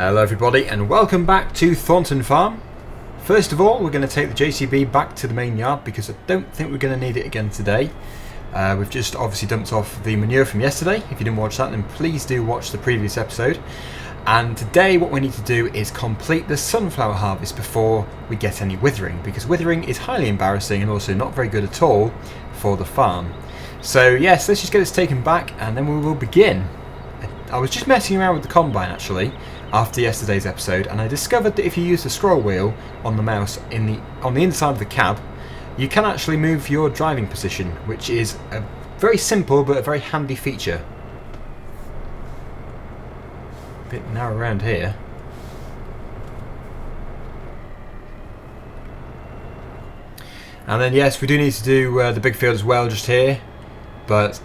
Hello everybody and welcome back to Thornton Farm. First of all, we're going to take the JCB back to the main yard because I don't think we're going to need it again today. We've just obviously dumped off the manure from yesterday. If you didn't watch that, then please do watch the previous episode. And today what we need to do is complete the sunflower harvest before we get any withering, because withering is highly embarrassing and also not very good at all for the farm. So yes, let's just get this taken back and then we will begin. I was just messing around with the combine actually after yesterday's episode, and I discovered that if you use the scroll wheel on the mouse on the inside of the cab, you can actually move your driving position, which is a very simple but a very handy feature. A bit narrow around here. And then yes, we do need to do the big field as well just here, but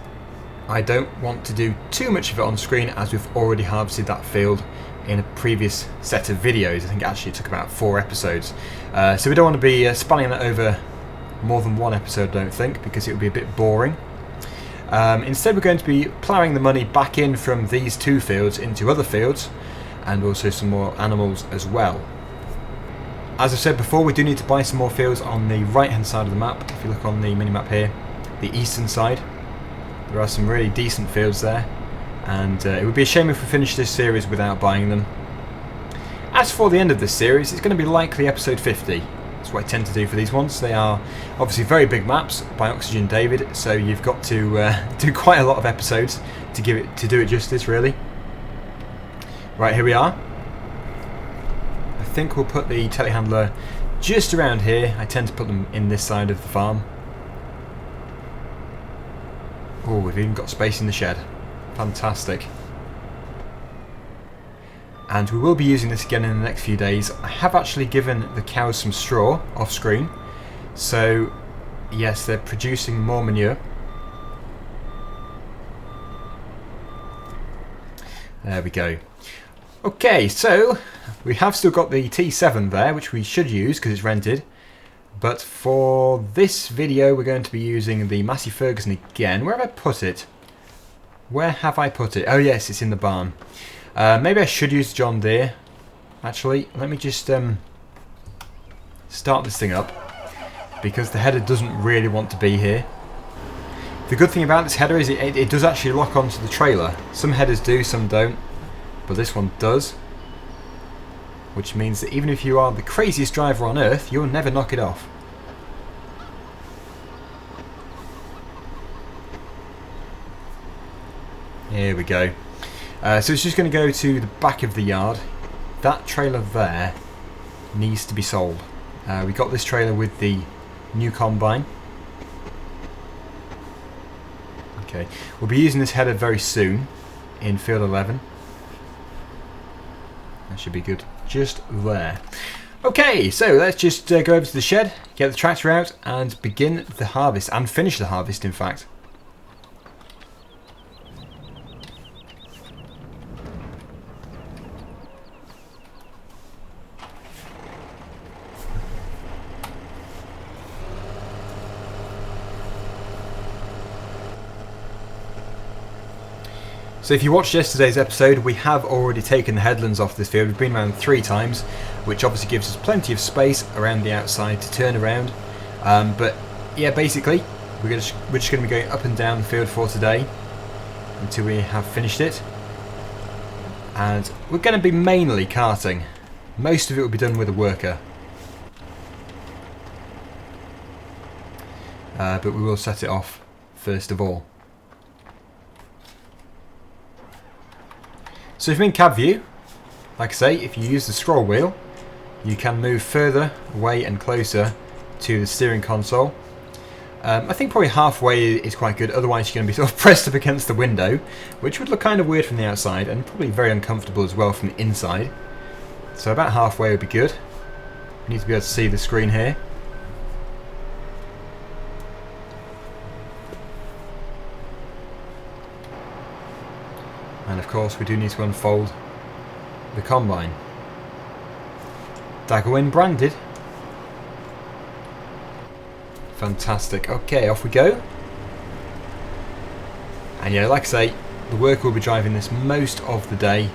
I don't want to do too much of it on screen as we've already harvested that field in a previous set of videos. I think actually it took about 4 episodes. So we don't want to be spanning that over more than one episode, I don't think, because it would be a bit boring. Instead we're going to be ploughing the money back in from these 2 fields into other fields, and also some more animals as well. As I said before, we do need to buy some more fields on the right hand side of the map. If you look on the mini-map here, the eastern side, there are some really decent fields there, and it would be a shame if we finished this series without buying them. As for the end of this series, it's going to be likely episode 50. That's what I tend to do for these ones. They are obviously very big maps by Oxygen David, so you've got to do quite a lot of episodes to do it justice, really. Right, here we are. I think we'll put the telehandler just around here. I tend to put them in this side of the farm. Oh, we've even got space in the shed. Fantastic. And we will be using this again in the next few days. I have actually given the cows some straw off screen, so yes, they're producing more manure. There we go. Okay, so we have still got the T7 there, which we should use because it's rented. But for this video we're going to be using the Massey Ferguson again. Where have I put it? Where have I put it? Oh yes, it's in the barn. Maybe I should use John Deere. Actually, let me just start this thing up, because the header doesn't really want to be here. The good thing about this header is it does actually lock onto the trailer. Some headers do, some don't, but this one does. Which means that even if you are the craziest driver on earth, you'll never knock it off. Here we go. So it's just going to go to the back of the yard. That trailer there needs to be sold. We got this trailer with the new combine. Okay, we'll be using this header very soon in field 11. That should be good. Just there. Okay, so let's just go over to the shed, get the tractor out and begin the harvest, and finish the harvest in fact. So if you watched yesterday's episode, we have already taken the headlands off this field. We've been around 3 times, which obviously gives us plenty of space around the outside to turn around. But yeah, basically, we're just going to be going up and down the field for today until we have finished it. And we're going to be mainly carting. Most of it will be done with a worker. But we will set it off first of all. So if you're in cab view, like I say, if you use the scroll wheel, you can move further away and closer to the steering console. I think probably halfway is quite good, otherwise you're going to be sort of pressed up against the window, which would look kind of weird from the outside and probably very uncomfortable as well from the inside. So about halfway would be good. You need to be able to see the screen here. And of course we do need to unfold the combine. Daggerwin branded. Fantastic. Okay, off we go. And yeah, like I say, the worker will be driving this most of the day.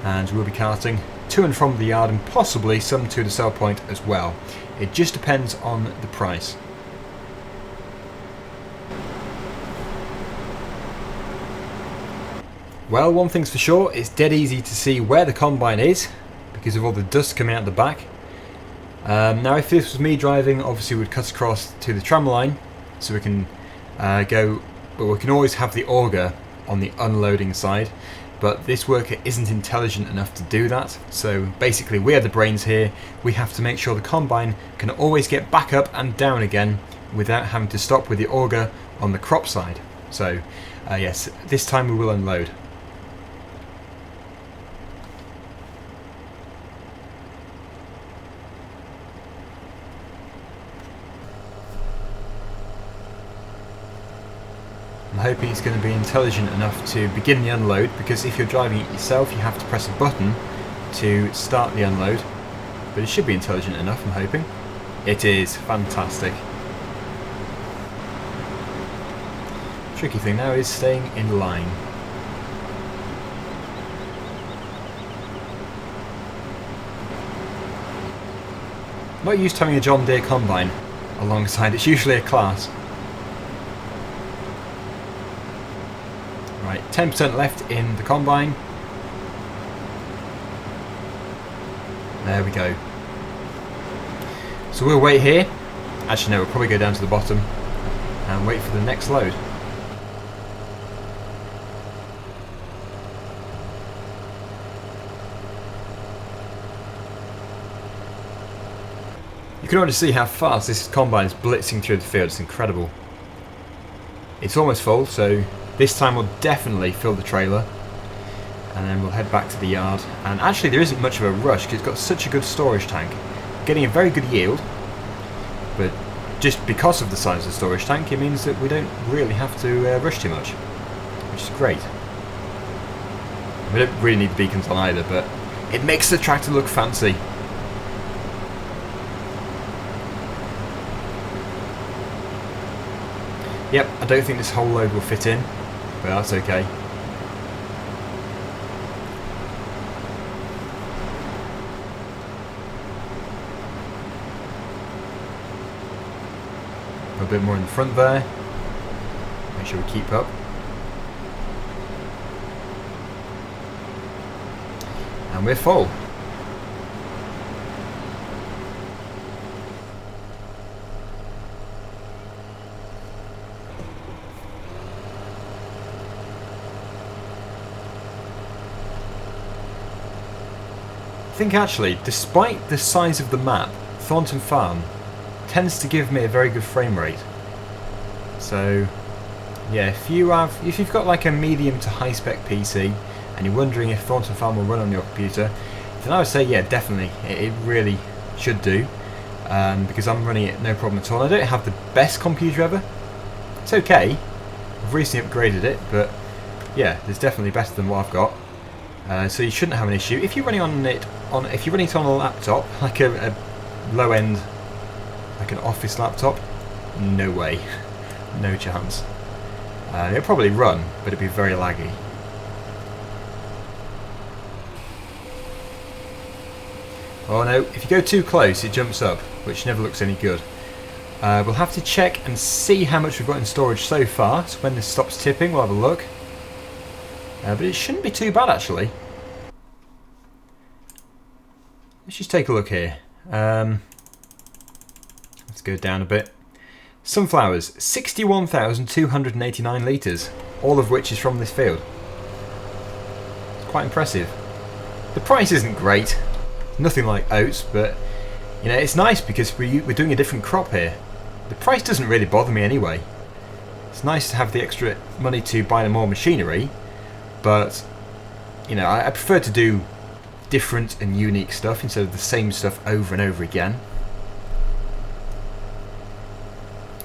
and we'll be carting to and from the yard and possibly some to the sell point as well. It just depends on the price. Well, one thing's for sure, it's dead easy to see where the combine is because of all the dust coming out the back. Now if this was me driving, obviously we'd cut across to the tram line so we can go, but we can always have the auger on the unloading side, but this worker isn't intelligent enough to do that. So basically we are the brains here. We have to make sure the combine can always get back up and down again without having to stop with the auger on the crop side. So yes, this time we will unload. I'm hoping it's going to be intelligent enough to begin the unload, because if you're driving it yourself you have to press a button to start the unload, but it should be intelligent enough, I'm hoping. It is. Fantastic. Tricky thing now is staying in line. I'm not used to having a John Deere combine alongside, it's usually a Claas. Right, 10% left in the combine. There we go. So we'll wait here. Actually no, we'll probably go down to the bottom and wait for the next load. You can already see how fast this combine is blitzing through the field. It's incredible. It's almost full, so this time we'll definitely fill the trailer and then we'll head back to the yard. And actually there isn't much of a rush because it's got such a good storage tank. Getting a very good yield, but just because of the size of the storage tank it means that we don't really have to rush too much, which is great. We don't really need the beacons on either, but it makes the tractor look fancy. Yep, I don't think this whole load will fit in, but that's okay. A bit more in the front there. Make sure we keep up. And we're full. I think actually, despite the size of the map, Thornton Farm tends to give me a very good frame rate. So yeah, if you've got like a medium to high spec PC and you're wondering if Thornton Farm will run on your computer, then I would say yeah, definitely it really should do, because I'm running it no problem at all. I don't have the best computer ever. It's okay. I've recently upgraded it, but yeah, it's definitely better than what I've got. So you shouldn't have an issue. If you're running it on a laptop, like a low end, like an office laptop, no way, no chance. It'll probably run, but it'll be very laggy. Oh no, if you go too close it jumps up, which never looks any good. We'll have to check and see how much we've got in storage so far, so when this stops tipping we'll have a look. But it shouldn't be too bad actually. Let's just take a look here. Let's go down a bit. Sunflowers, 61,289 litres, all of which is from this field. It's quite impressive. The price isn't great, nothing like oats, but you know, it's nice because we're doing a different crop here. The price doesn't really bother me anyway. It's nice to have the extra money to buy more machinery, but you know, I prefer to do different and unique stuff instead of the same stuff over and over again,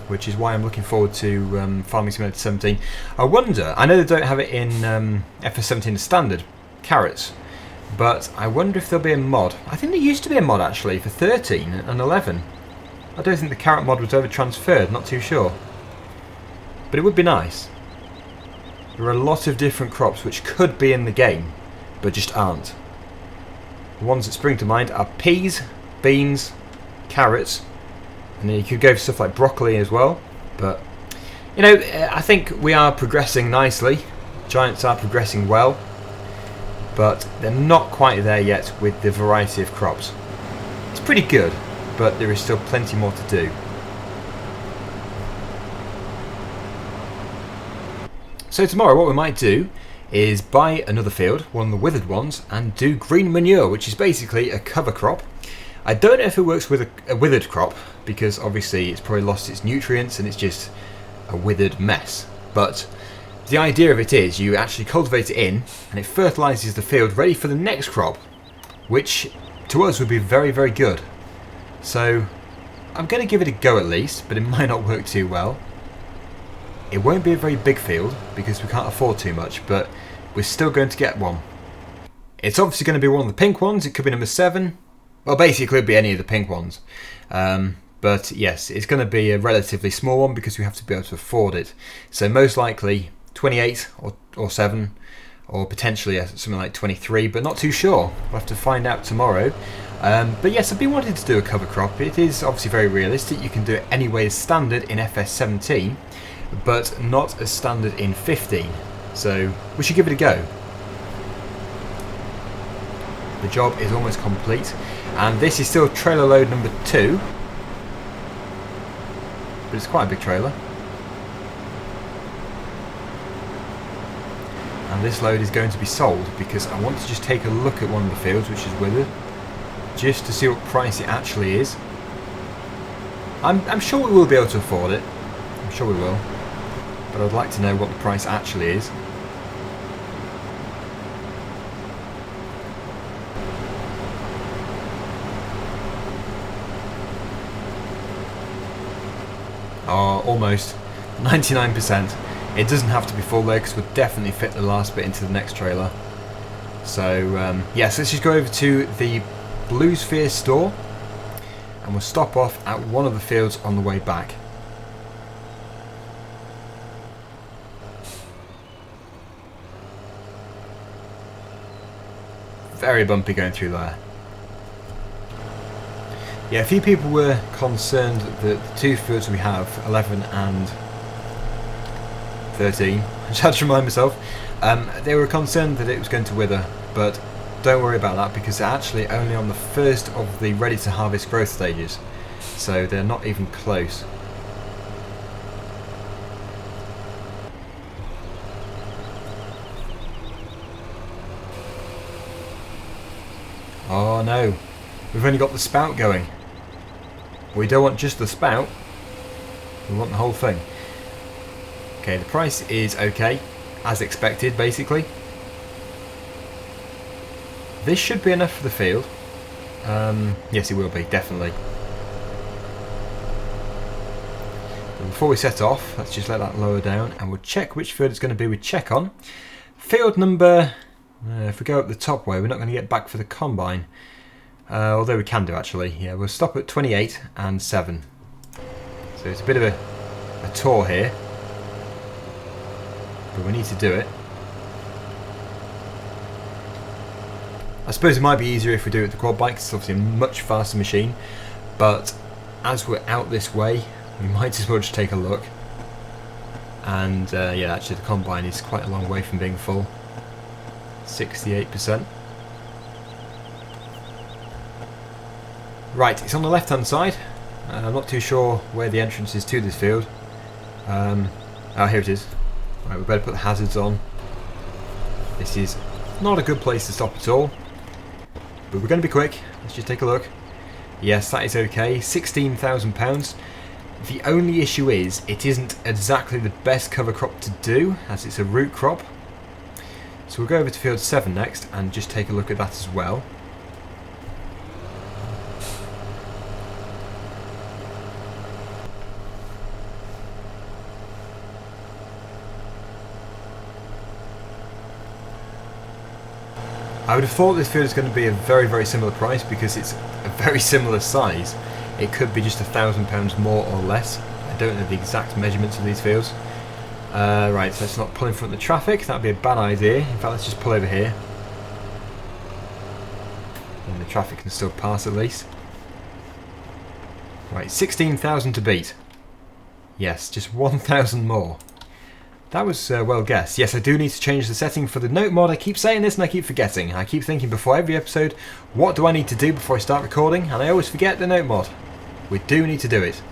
which is why I'm looking forward to Farming Simulator 17. I wonder, I know they don't have it in FS17 standard carrots, but I wonder if there'll be a mod. I think there used to be a mod actually for 13 and 11. I don't think the carrot mod was ever transferred, not too sure, but it would be nice. There are a lot of different crops which could be in the game, but just aren't. The ones that spring to mind are peas, beans, carrots, and then you could go for stuff like broccoli as well. But you know, I think we are progressing nicely. Giants are progressing well, but they're not quite there yet with the variety of crops. It's pretty good, but there is still plenty more to do. So tomorrow what we might do is buy another field, one of the withered ones, and do green manure, which is basically a cover crop. I don't know if it works with a withered crop, because obviously it's probably lost its nutrients and it's just a withered mess. But the idea of it is you actually cultivate it in and it fertilises the field ready for the next crop, which to us would be very, very good. So I'm going to give it a go at least, but it might not work too well. It won't be a very big field because we can't afford too much, but we're still going to get one. It's obviously going to be one of the pink ones. It could be number 7. Well, basically it'll be any of the pink ones. But yes, it's going to be a relatively small one because we have to be able to afford it. So most likely 28 or 7, or potentially something like 23, but not too sure. We'll have to find out tomorrow. But yes, I've been wanting to do a cover crop. It is obviously very realistic. You can do it any way as standard in FS17, but not as standard in 15. So we should give it a go. The job is almost complete, and this is still trailer load number 2. But it's quite a big trailer. And this load is going to be sold because I want to just take a look at one of the fields which is withered, just to see what price it actually is. I'm sure we will be able to afford it. I'm sure we will. But I'd like to know what the price actually is. Oh, almost 99%. It doesn't have to be full though, because we'll definitely fit the last bit into the next trailer. So yes, let's just go over to the Blue Sphere store and we'll stop off at one of the fields on the way back. Very bumpy going through there. Yeah, a few people were concerned that the 2 fields we have, 11 and 13, I just had to remind myself, they were concerned that it was going to wither, but don't worry about that because they're actually only on the first of the ready to harvest growth stages, so they're not even close. Oh no, we've only got the spout going. We don't want just the spout, we want the whole thing. Okay, the price is okay, as expected basically. This should be enough for the field. Yes, it will be, definitely. But before we set off, let's just let that lower down and we'll check which field it's going to be. We check on field number, if we go up the top way, we're not going to get back for the combine. Although we can do actually. Yeah, we'll stop at 28 and 7. So it's a bit of a tour here, but we need to do it. I suppose it might be easier if we do it with the quad bike, it's obviously a much faster machine, but as we're out this way, we might as well just take a look. And yeah, actually the combine is quite a long way from being full. 68%. Right, it's on the left hand side. I'm not too sure where the entrance is to this field. Oh, here it is. Right, we better put the hazards on. This is not a good place to stop at all, but we're going to be quick. Let's just take a look. Yes, that is okay. £16,000. The only issue is it isn't exactly the best cover crop to do, as it's a root crop. So we'll go over to field 7 next and just take a look at that as well. I would have thought this field is going to be a very, very similar price because it's a very similar size. It could be just £1,000 more or less. I don't know the exact measurements of these fields. Right, so let's not pull in front of the traffic. That would be a bad idea. In fact, let's just pull over here. traffic can still pass at least. Right, 16,000 to beat. Yes, just 1,000 more. That was well guessed. Yes, I do need to change the setting for the note mod. I keep saying this and I keep forgetting. I keep thinking before every episode, what do I need to do before I start recording? And I always forget the note mod. We do need to do it.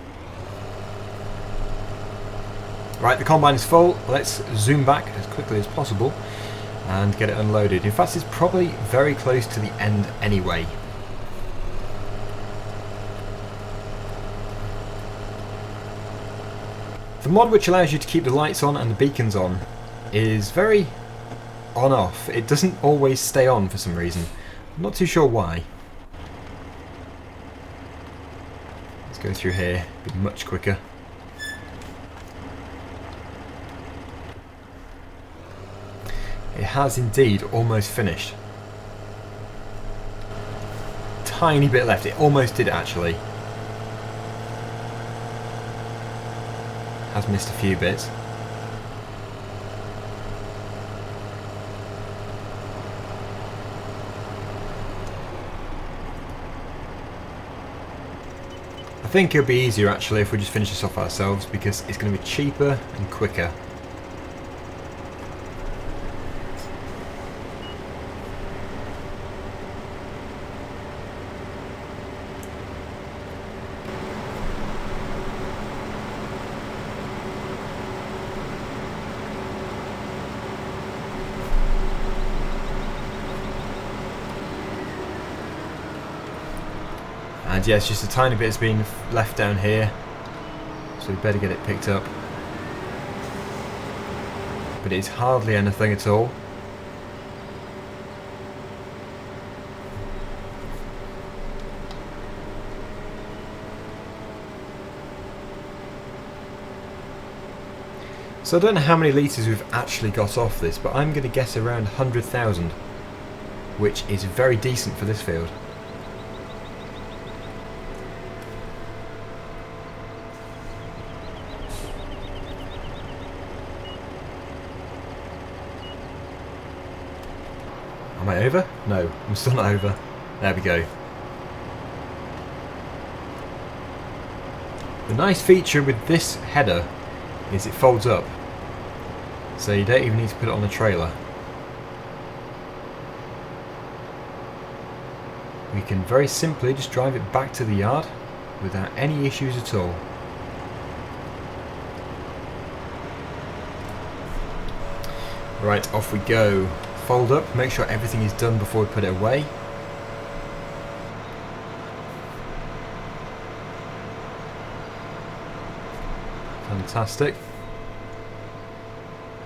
Right, the combine is full. Let's zoom back as quickly as possible and get it unloaded. In fact, it's probably very close to the end anyway. The mod which allows you to keep the lights on and the beacons on is very on-off. It doesn't always stay on for some reason. I'm not too sure why. Let's go through here, be much quicker. It has indeed almost finished. Tiny bit left. It almost did actually. Has missed a few bits. I think it'll be easier actually if we just finish this off ourselves because it's going to be cheaper and quicker. And yes, just a tiny bit is being left down here, so we better get it picked up. But it's hardly anything at all. So I don't know how many litres we've actually got off this, but I'm going to guess around 100,000, which is very decent for this field. Am I over? No, I'm still not over. There we go. The nice feature with this header is it folds up, so you don't even need to put it on a trailer. We can very simply just drive it back to the yard without any issues at all. Right, off we go. Fold up, make sure everything is done before we put it away. Fantastic.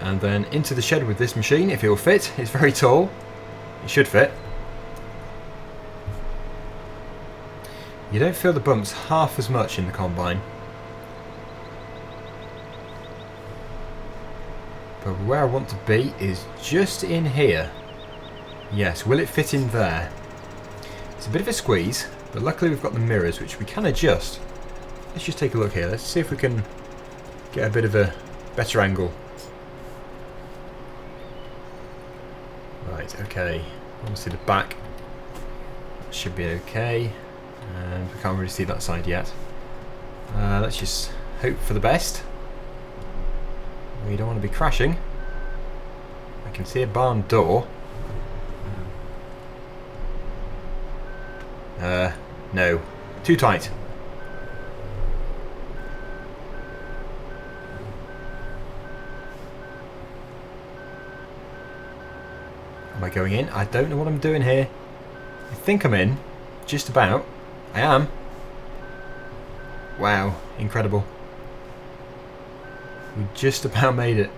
And then into the shed with this machine, if it will fit. It's very tall. It should fit. You don't feel the bumps half as much in the combine. But where I want to be is just in here. Yes, will it fit in there? It's a bit of a squeeze, but luckily we've got the mirrors which we can adjust. Let's just take a look here. Let's see if we can get a bit of a better angle. Right, okay. I want to see the back. That should be okay. And we can't really see that side yet. Let's just hope for the best. We don't want to be crashing. I can see a barn door. No. Too tight. Am I going in? I don't know what I'm doing here. I think I'm in. Just about. I am. Wow. Incredible. We just about made it.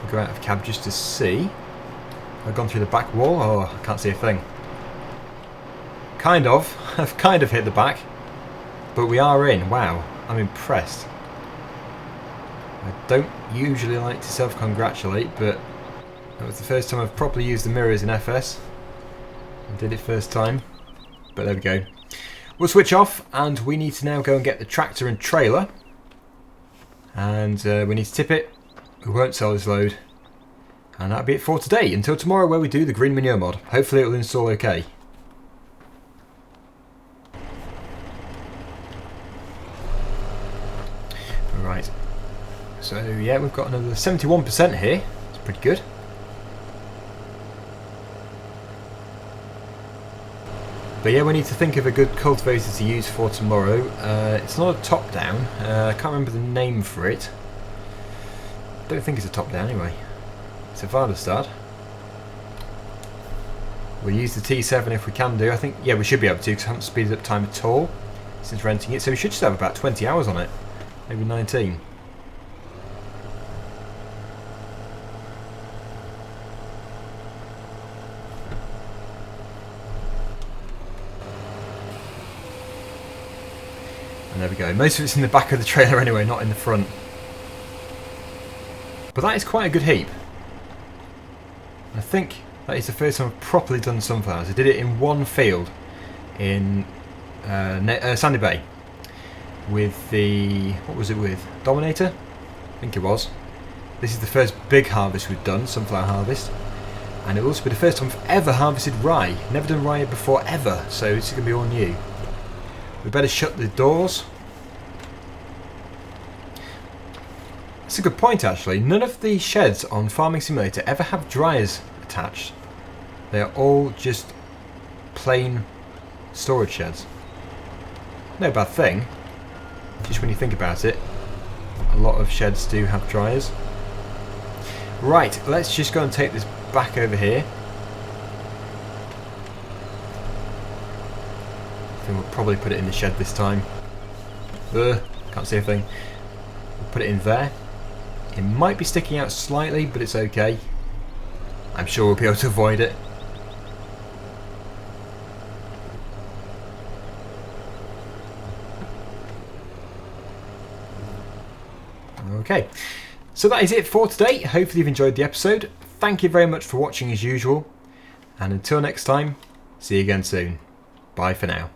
We'll go out of cab just to see. I've gone through the back wall. Oh, I can't see a thing. Kind of. I've kind of hit the back. But we are in. Wow. I'm impressed. I don't usually like to self-congratulate, but that was the first time I've properly used the mirrors in FS. I did it first time. But there we go. We'll switch off and we need to now go and get the tractor and trailer. And we need to tip it. We won't sell this load. And that'll be it for today. Until tomorrow where we do the green manure mod. Hopefully it will install okay. Right. So yeah, we've got another 71% here. It's pretty good. But yeah, we need to think of a good cultivator to use for tomorrow. It's not a top down. I can't remember the name for it. I don't think it's a top down anyway. It's a Vardestad. We'll use the T7 if we can do. I think, yeah, we should be able to because I haven't speeded up time at all since renting it. So we should just have about 20 hours on it. Maybe 19. And there we go. Most of it's in the back of the trailer anyway, not in the front. But that is quite a good heap. I think that is the first time I've properly done sunflowers. I did it in one field in Sandy Bay with the, what was it with? Dominator? I think it was. This is the first big harvest we've done, sunflower harvest. And it will also be the first time I've ever harvested rye. Never done rye before ever, so this is going to be all new. We better shut the doors. That's a good point actually. None of the sheds on Farming Simulator ever have dryers attached. They are all just plain storage sheds. No bad thing. Just when you think about it, a lot of sheds do have dryers. Right, let's just go and take this back over here. I think we'll probably put it in the shed this time. Can't see a thing. We'll put it in there. It might be sticking out slightly, but it's okay. I'm sure we'll be able to avoid it. Okay, so that is it for today. Hopefully you've enjoyed the episode. Thank you very much for watching as usual. And until next time, see you again soon. Bye for now.